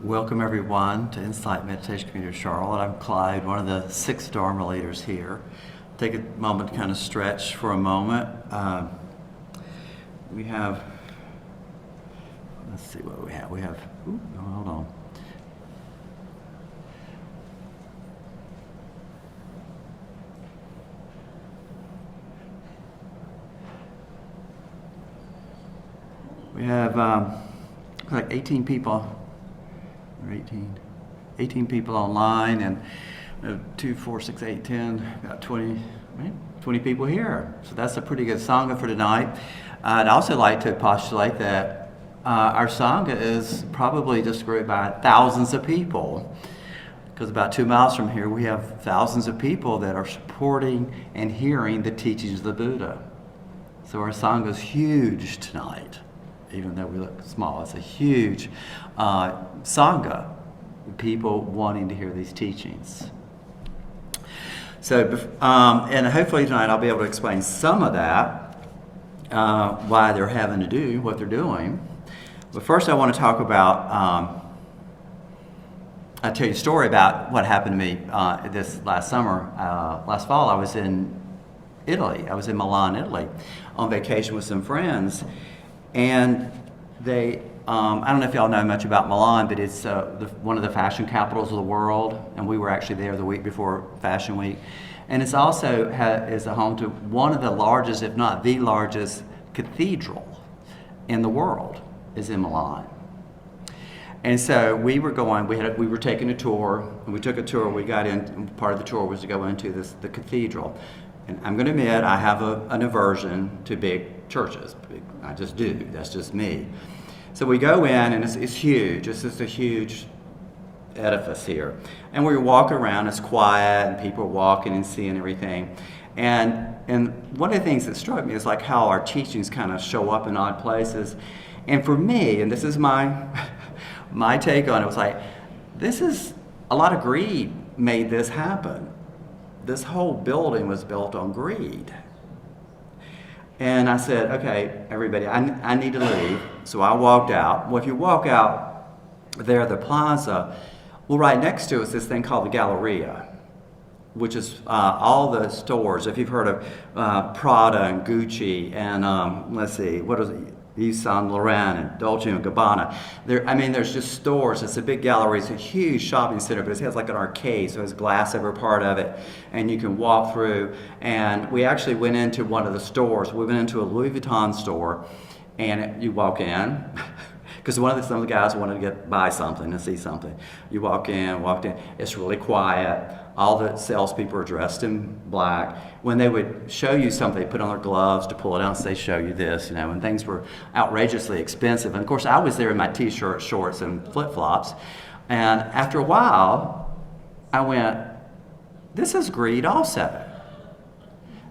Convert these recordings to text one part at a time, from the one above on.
Welcome everyone to Insight Meditation Community of Charlotte. I'm Clyde, one of the 6 Dharma leaders here. Take a moment to kind of stretch for a moment. We have, let's see what we have. Hold on. We have like 18 people. 18 people online, and 2, 4, 6, 8, 10, about 20 people here. So that's a pretty good Sangha for tonight. I'd also like to postulate that our Sangha is probably just grew by thousands of people, because about 2 miles from here we have thousands of people that are supporting and hearing the teachings of the Buddha. So our Sangha is huge tonight. Even though we look small, it's a huge Sangha, people wanting to hear these teachings. So, and hopefully tonight I'll be able to explain some of that, why they're having to do what they're doing. But first I want to talk about, I'll tell you a story about what happened to me this last summer. Last fall I was in Italy. I was in Milan, Italy, on vacation with some friends. And they, I don't know if y'all know much about Milan, but it's one of the fashion capitals of the world. And we were actually there the week before Fashion Week. And it's also is a home to one of the largest, if not the largest, cathedral in the world is in Milan. And so we were going, we were taking a tour, and we took a tour, we got in, and part of the tour was to go into the cathedral. And I'm going to admit, I have an aversion to big churches. I just do. That's just me. So we go in, and it's huge. It's just a huge edifice here. And we walk around. It's quiet, and people are walking and seeing everything. And one of the things that struck me is like how our teachings kind of show up in odd places. And for me, and this is my my take on it, was like, this is a lot of greed made this happen. This whole building was built on greed. And I said, okay, everybody, I need to leave. So I walked out. Well, if you walk out there at the plaza, well, right next to us is this thing called the Galleria, which is all the stores. If you've heard of Prada and Gucci and, let's see, what is it? Yves Saint Laurent and Dolce & Gabbana. There's just stores. It's a big gallery. It's a huge shopping center, but it has like an arcade, so it has glass every part of it, and you can walk through. And we actually went into one of the stores. We went into a Louis Vuitton store, and you walk in, because some of the guys wanted to buy something and see something. You walked in. It's really quiet. All the salespeople are dressed in black. When they would show you something, they put on their gloves to pull it out and say, show you this, and things were outrageously expensive. And of course, I was there in my t-shirt, shorts, and flip-flops. And after a while, I went, this is greed also.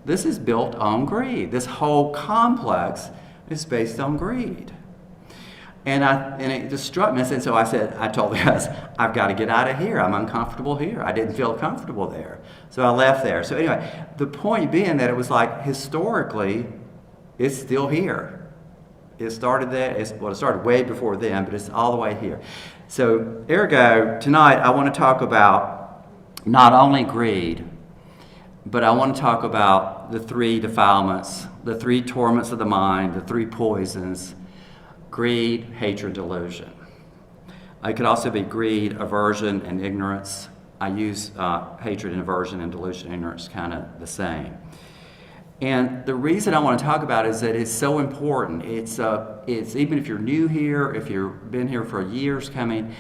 This is built on greed. This whole complex is based on greed. And it just struck me. And so I told the guys, I've got to get out of here. I'm uncomfortable here. I didn't feel comfortable there. So I left there. So anyway, the point being that it was like, historically, it's still here. It started there. It started way before then, but it's all the way here. So ergo, tonight I want to talk about not only greed, but I want to talk about the 3 defilements, the 3 torments of the mind, the 3 poisons: greed, hatred, delusion. It could also be greed, aversion, and ignorance. I use hatred and aversion and delusion and ignorance kind of the same. And the reason I want to talk about it is that it's so important. It's even if you're new here, if you've been here for years coming,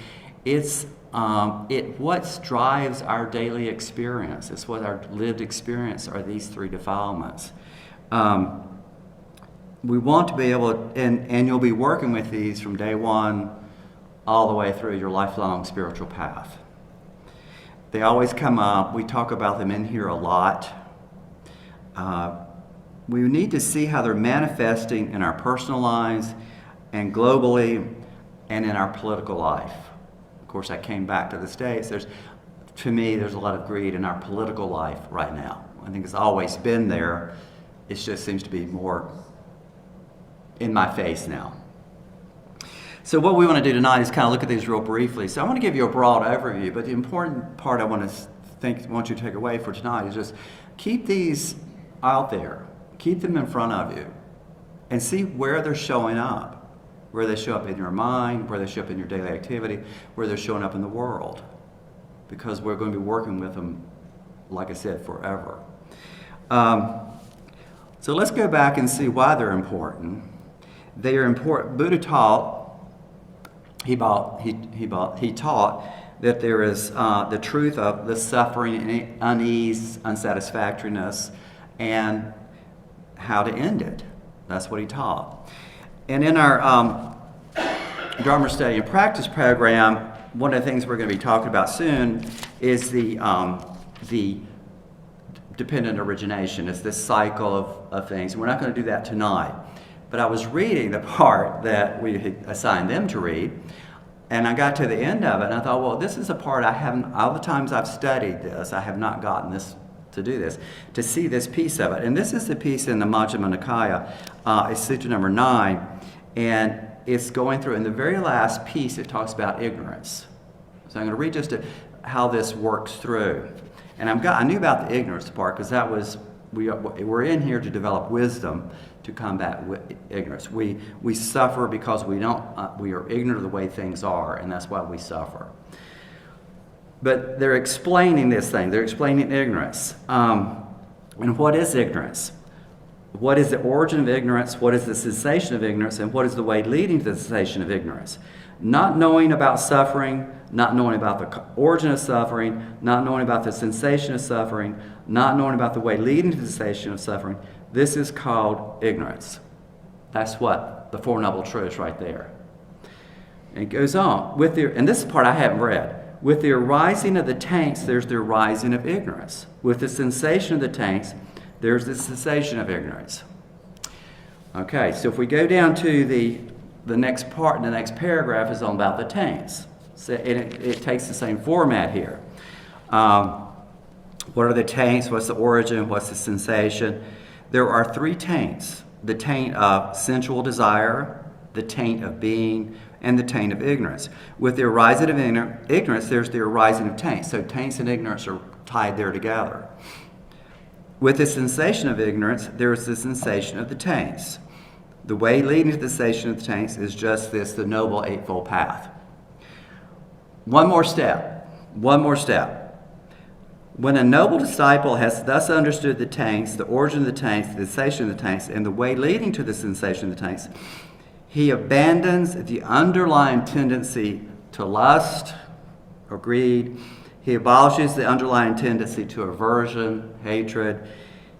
it's what drives our daily experience. It's what our lived experience are, these 3 defilements. We want to be able to, and you'll be working with these from day one all the way through your lifelong spiritual path. They always come up. We talk about them in here a lot. We need to see how they're manifesting in our personal lives and globally and in our political life. Of course, I came back to the States. To me, there's a lot of greed in our political life right now. I think it's always been there. It just seems to be more in my face now. So what we want to do tonight is kind of look at these real briefly. So I want to give you a broad overview, but the important part I want you to take away for tonight is just keep these out there, keep them in front of you, and see where they're showing up, where they show up in your mind, where they show up in your daily activity, where they're showing up in the world, because we're going to be working with them, like I said, forever. So let's go back and see why they're important. They are important. Buddha taught. He taught that there is the truth of the suffering and unease, unsatisfactoriness, and how to end it. That's what he taught. And in our Dharma Study and Practice program, one of the things we're going to be talking about soon is the dependent origination. It's this cycle of things. And we're not going to do that tonight. But I was reading the part that we had assigned them to read, and I got to the end of it, and I thought, well, this is a part I haven't, all the times I've studied this, I have not gotten this to do this, to see this piece of it. And this is the piece in the Majjhima Nikaya, it's Sutra number 9, and it's going through, in the very last piece, it talks about ignorance. So I'm going to read just how this works through. And I knew about the ignorance part, because that was, we're in here to develop wisdom to combat ignorance. We suffer because we are ignorant of the way things are, and that's why we suffer. But they're explaining this thing. They're explaining ignorance. And what is ignorance? What is the origin of ignorance? What is the cessation of ignorance? And what is the way leading to the cessation of ignorance? Not knowing about suffering, not knowing about the origin of suffering, not knowing about the sensation of suffering, not knowing about the way leading to the cessation of suffering. This is called ignorance. That's what the Four Noble Truths right there. And it goes on. And this is the part I haven't read. With the arising of the taints, there's the arising of ignorance. With the sensation of the taints, there's the cessation of ignorance. Okay, so if we go down to the next part, the next paragraph is on about the taints. So it takes the same format here. What are the taints? What's the origin? What's the sensation? There are 3 taints. The taint of sensual desire, the taint of being, and the taint of ignorance. With the arising of ignorance, there's the arising of taints. So taints and ignorance are tied there together. With the sensation of ignorance, there is the sensation of the taints. The way leading to the cessation of the taints is just this, the Noble Eightfold Path. One more step. When a noble disciple has thus understood the taints, the origin of the taints, the cessation of the taints, and the way leading to the cessation of the taints, he abandons the underlying tendency to lust or greed. He abolishes the underlying tendency to aversion, hatred.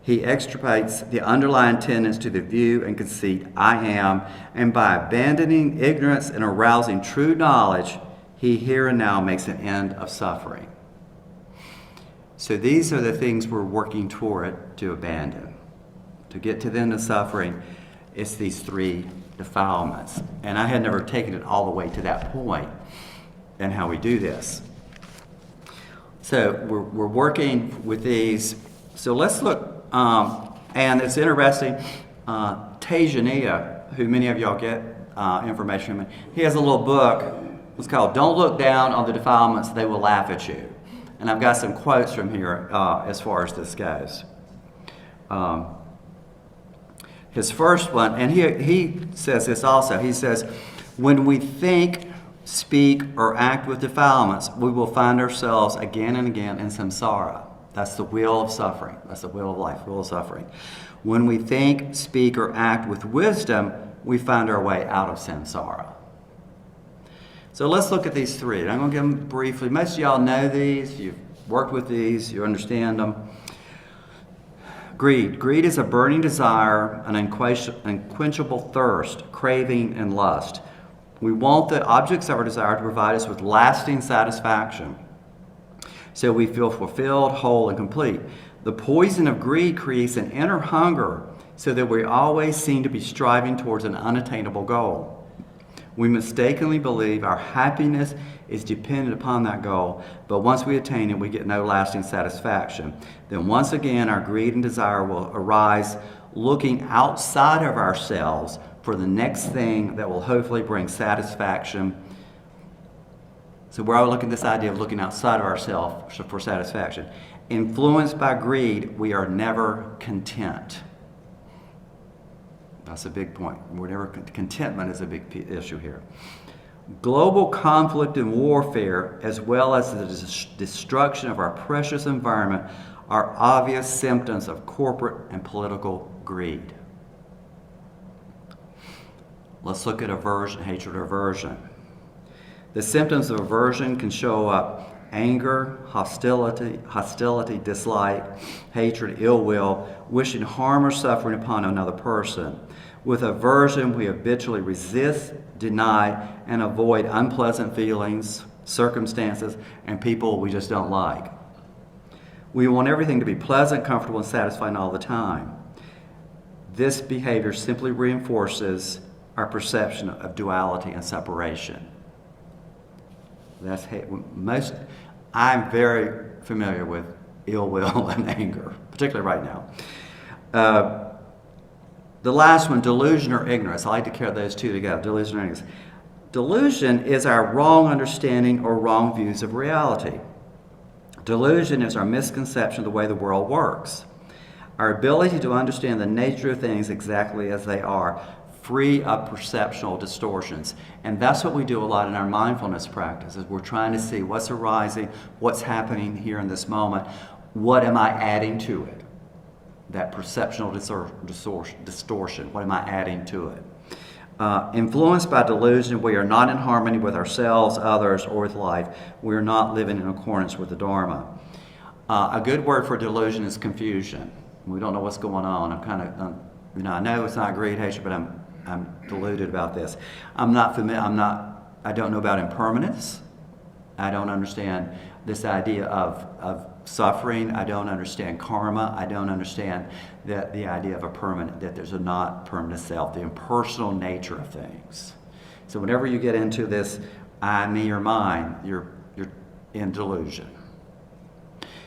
He extirpates the underlying tendency to the view and conceit, I am, and by abandoning ignorance and arousing true knowledge, he here and now makes an end of suffering. So these are the things we're working toward to abandon. To get to the end of suffering, it's these 3 defilements. And I had never taken it all the way to that point and how we do this. So we're working with these. So let's look, and it's interesting, Tejaniya, who many of y'all get information from, he has a little book. It's called Don't Look Down on the Defilements, They Will Laugh at You. And I've got some quotes from here as far as this goes. His first one, and he says this also, he says, when we think, speak, or act with defilements, we will find ourselves again and again in samsara. That's the wheel of suffering. That's the wheel of life, wheel of suffering. When we think, speak, or act with wisdom, we find our way out of samsara. So let's look at these 3. And I'm going to give them briefly. Most of y'all know these. You've worked with these. You understand them. Greed. Greed is a burning desire, an unquenchable thirst, craving, and lust. We want the objects of our desire to provide us with lasting satisfaction, so we feel fulfilled, whole, and complete. The poison of greed creates an inner hunger, so that we always seem to be striving towards an unattainable goal. We mistakenly believe our happiness is dependent upon that goal, but once we attain it, we get no lasting satisfaction. Then once again, our greed and desire will arise, looking outside of ourselves for the next thing that will hopefully bring satisfaction. So we're all looking at this idea of looking outside of ourselves for satisfaction. Influenced by greed, we are never content. That's a big point. Contentment is a big issue here. Global conflict and warfare, as well as the destruction of our precious environment, are obvious symptoms of corporate and political greed. Let's look at aversion, hatred, or aversion. The symptoms of aversion can show up: anger, hostility, dislike, hatred, ill will, wishing harm or suffering upon another person. With aversion, we habitually resist, deny, and avoid unpleasant feelings, circumstances, and people we just don't like. We want everything to be pleasant, comfortable, and satisfying all the time. This behavior simply reinforces our perception of duality and separation. I'm very familiar with ill will and anger, particularly right now. The last one, delusion or ignorance. I like to carry those two together, delusion or ignorance. Delusion is our wrong understanding or wrong views of reality. Delusion is our misconception of the way the world works. Our ability to understand the nature of things exactly as they are, free of perceptual distortions. And that's what we do a lot in our mindfulness practices. We're trying to see what's arising, what's happening here in this moment, what am I adding to it? That perceptual distortion, what am I adding to it? Influenced by delusion, we are not in harmony with ourselves, others, or with life. We are not living in accordance with the Dharma. A good word for delusion is confusion. We don't know what's going on. I know it's not greed, hatred, but I'm deluded about this. I don't know about impermanence. I don't understand this idea of suffering. I don't understand karma. I don't understand the idea of that there's a not permanent self, the impersonal nature of things. So whenever you get into this I, me, or mine, you're in delusion.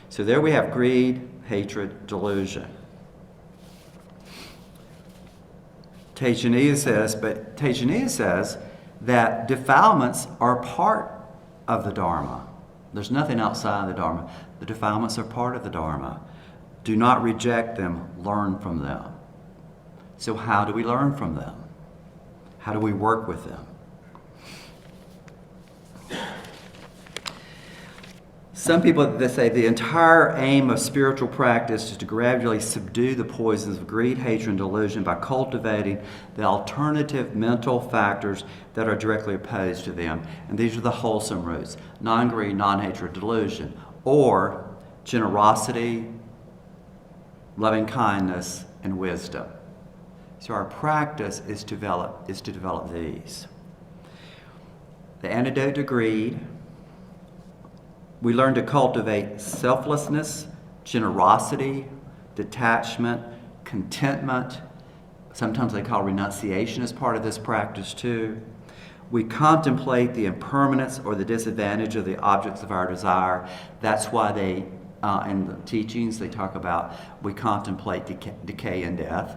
So there we have greed, hatred, delusion. Tejaniya says that defilements are part of the Dharma. There's nothing outside the Dharma. The defilements are part of the Dharma. Do not reject them, learn from them. So how do we learn from them? How do we work with them? Some people, they say the entire aim of spiritual practice is to gradually subdue the poisons of greed, hatred, and delusion by cultivating the alternative mental factors that are directly opposed to them. And these are the wholesome roots: non-greed, non-hatred, delusion, or generosity, loving kindness, and wisdom. So our practice is to develop these. The antidote to greed: we learn to cultivate selflessness, generosity, detachment, contentment. Sometimes they call renunciation as part of this practice too. We contemplate the impermanence or the disadvantage of the objects of our desire. That's why in the teachings, they talk about we contemplate decay and death.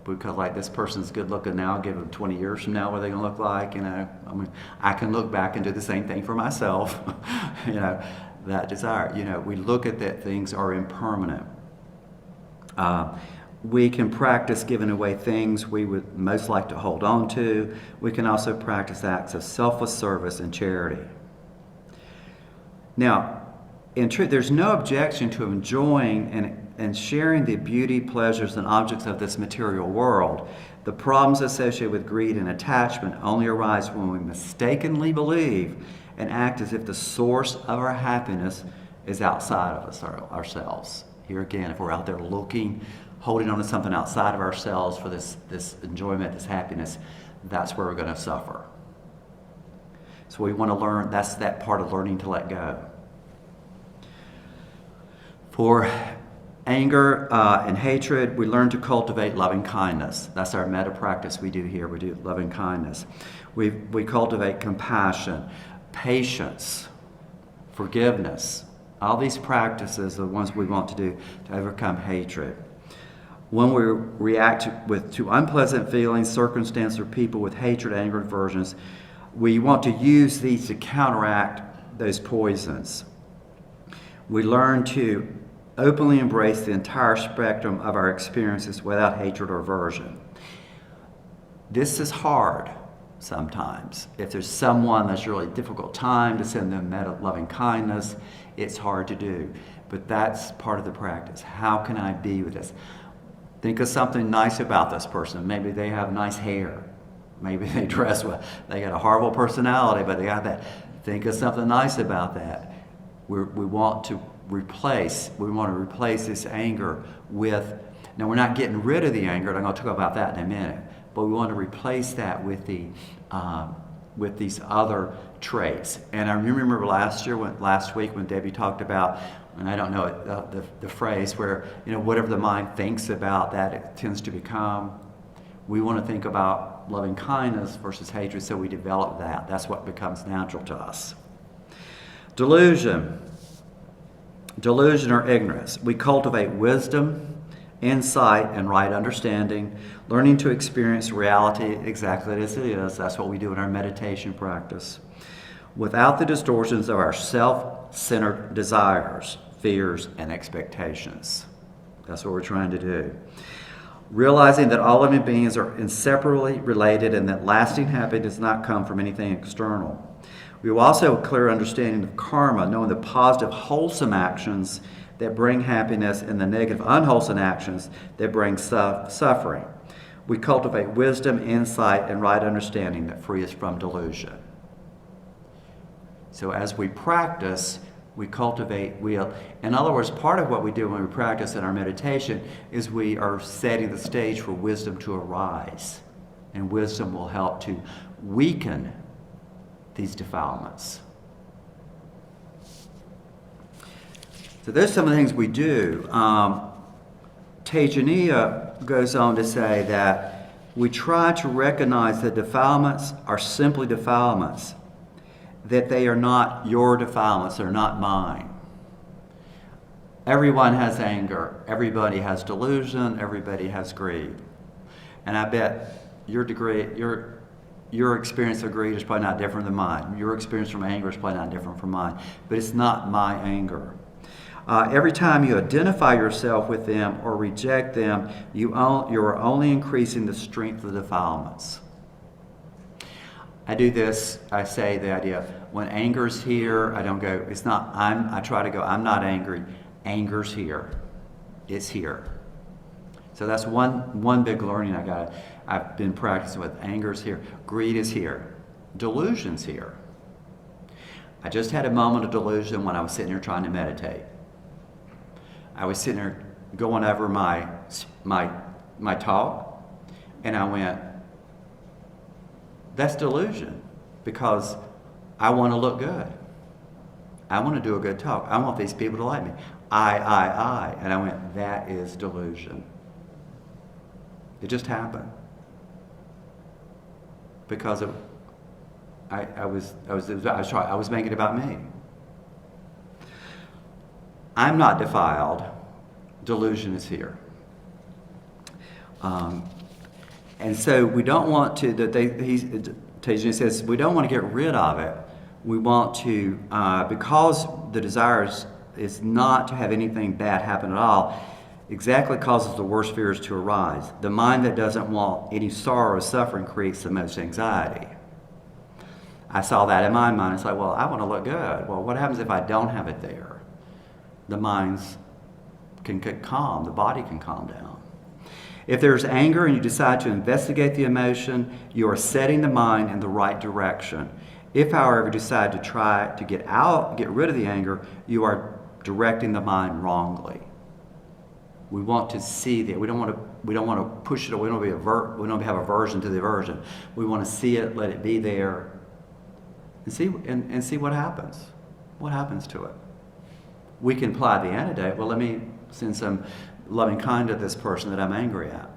Because like this person's good looking now, give them 20 years from now, what are they going to look like? I can look back and do the same thing for myself. That desire. We look at that things are impermanent. We can practice giving away things we would most like to hold on to. We can also practice acts of selfless service and charity. Now, in truth, there's no objection to enjoying and sharing the beauty, pleasures, and objects of this material world. The problems associated with greed and attachment only arise when we mistakenly believe and act as if the source of our happiness is outside of us, ourselves. Here again, if we're out there looking, holding on to something outside of ourselves for this enjoyment, this happiness, that's where we're going to suffer. So we want to learn, that's that part of learning to let go. For anger and hatred, we learn to cultivate loving kindness. That's our metta practice we do here. We do loving kindness. We cultivate compassion, patience, forgiveness. All these practices are the ones we want to do to overcome hatred. When we react to unpleasant feelings, circumstances, or people with hatred, anger, and aversions, we want to use these to counteract those poisons. We learn to openly embrace the entire spectrum of our experiences without hatred or aversion. This is hard sometimes. If there's someone that's a really difficult time, to send them loving kindness, it's hard to do. But that's part of the practice. How can I be with this? Think of something nice about this person. Maybe they have nice hair. Maybe they dress well. They got a horrible personality, but they got that. Think of something nice about that. We want to replace this anger with, now we're not getting rid of the anger, and I'm going to talk about that in a minute, but we want to replace that with these other traits. And I remember last week when Debbie talked about, and I don't know the phrase where, whatever the mind thinks about that, it tends to become. We want to think about loving kindness versus hatred, so we develop that. That's what becomes natural to us. Delusion or ignorance. We cultivate wisdom, insight, and right understanding, learning to experience reality exactly as it is. That's what we do in our meditation practice, without the distortions of our self-centered desires, fears, and expectations. That's what we're trying to do. Realizing that all living beings are inseparably related and that lasting happiness does not come from anything external. We will also have a clear understanding of karma, knowing the positive, wholesome actions that bring happiness and the negative, unwholesome actions that bring suffering. We cultivate wisdom, insight, and right understanding that free us from delusion. So as we practice, we cultivate, in other words, part of what we do when we practice in our meditation is we are setting the stage for wisdom to arise. And wisdom will help to weaken these defilements. So there's some of the things we do. Tejaniya goes on to say that we try to recognize that defilements are simply defilements, that they are not your defilements, they're not mine. Everyone has anger, everybody has delusion, everybody has greed. And I bet your experience of greed is probably not different than mine. Your experience from anger is probably not different from mine. But it's not my anger. Every time you identify yourself with them or reject them, you are only increasing the strength of the defilements. I do this, I say the idea, when anger's here, I don't go, I try to go, I'm not angry. Anger's here. It's here. So that's one big learning I've been practicing with. Anger's here. Greed is here. Delusion's here. I just had a moment of delusion when I was sitting here trying to meditate. I was sitting there going over my talk, and I went, that's delusion, because I want to look good. I want to do a good talk. I want these people to like me. I. And I went, that is delusion. It just happened. Because I was making it about me. I'm not defiled. Delusion is here. And so we don't want to, Tejani says, we don't want to get rid of it. We want to, because the desire is not to have anything bad happen at all, exactly causes the worst fears to arise. The mind that doesn't want any sorrow or suffering creates the most anxiety. I saw that in my mind. It's like, well, I want to look good. Well, what happens if I don't have it there? The minds can get calm. The body can calm down. If there's anger and you decide to investigate the emotion, you are setting the mind in the right direction. If, however, you decide to try to get rid of the anger, you are directing the mind wrongly. We want to see that. We don't want to push it away. We don't have aversion to the aversion. We want to see it, let it be there, and see what happens. What happens to it? We can apply the antidote. Well, let me send some loving kind to this person that I'm angry at.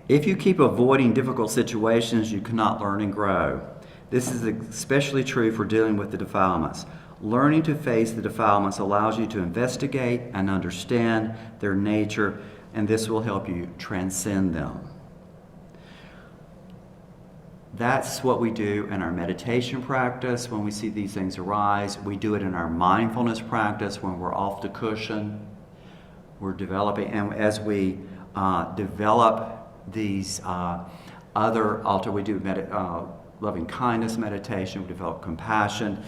If you keep avoiding difficult situations, you cannot learn and grow. This is especially true for dealing with the defilements. Learning to face the defilements allows you to investigate and understand their nature, and this will help you transcend them. That's what we do in our meditation practice when we see these things arise. We do it in our mindfulness practice when we're off the cushion. We're developing, and as we develop these we do loving kindness meditation, we develop compassion.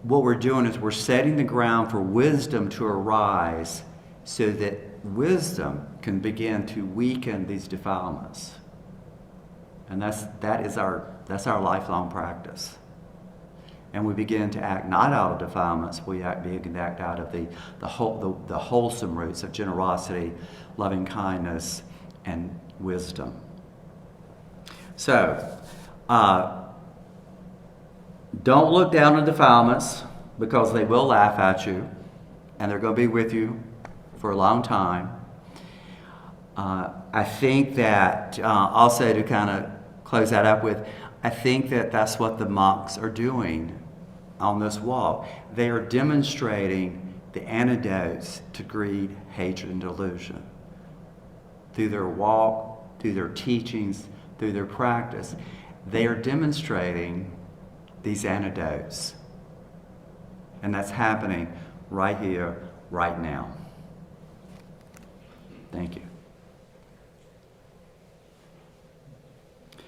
What we're doing is we're setting the ground for wisdom to arise so that wisdom can begin to weaken these defilements. And that's our lifelong practice. And we begin to act not out of defilements, we begin to act out of the wholesome roots of generosity, loving kindness, and wisdom. So, don't look down on defilements, because they will laugh at you, and they're going to be with you for a long time. I think that, also to kind of close that up with, I think that that's what the monks are doing on this walk. They are demonstrating the antidotes to greed, hatred, and delusion. Through their walk, through their teachings, through their practice, they are demonstrating these antidotes. And that's happening right here, right now. Thank you.